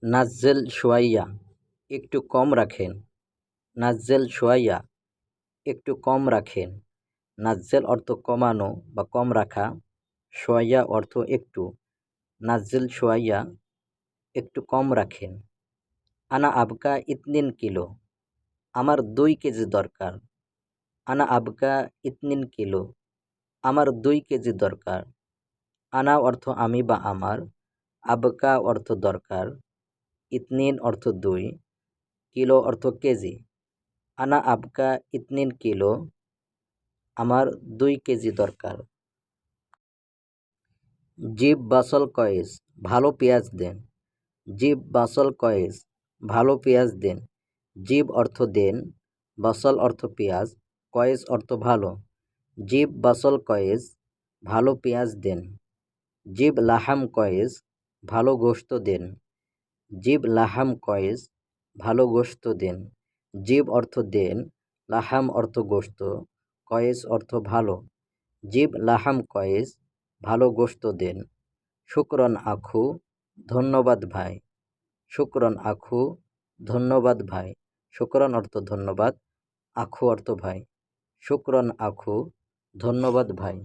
নাজ্জেল শোয়াইয়া, একটু কম রাখেন। নাজ্জেল শোয়াইয়া, একটু কম রাখেন। নাজ্জেল অর্থ কমানো বা কম রাখা, শোয়াইয়া অর্থ একটু। নাজ্জেল শোয়াইয়া, একটু কম রাখেন। আনা আবকা ইতনিন কিলো, আমার 2 কেজি দরকার। আনা আবকা ইতনিন কিলো, আমার 2 কেজি দরকার। আনা অর্থ আমি বা আমার, আবকা অর্থ দরকার, ইতনিন অর্থ 2, কিলো অর্থ কেজি। আনা আবকা ইতনিন কিলো, আমার 2 কেজি দরকার। জিব বাসল কয়েস, ভালো পেঁয়াজ দেন। জিব বাসল কয়েস, ভালো পেঁয়াজ দেন। জিব অর্থ দেন, বাসল অর্থ পেঁয়াজ, কয়েস অর্থ ভালো। জিব বাসল কয়েস, ভালো পেঁয়াজ দেন। জিব লাহাম কয়েস, ভালো গোশত দেন। জিব লাহাম কয়েস, ভালো গোশত দেন। জিব অর্থ দেন, লাহাম অর্থ গোশত, কয়েস অর্থ ভালো। জিব লাহাম কয়েস, ভালো গোশত দেন। শুকরন আখু, ধন্যবাদ ভাই। শুকরন আখু, ধন্যবাদ ভাই। শুকরন অর্থ ধন্যবাদ, আখু অর্থ ভাই। শুকরন আখু, ধন্যবাদ ভাই।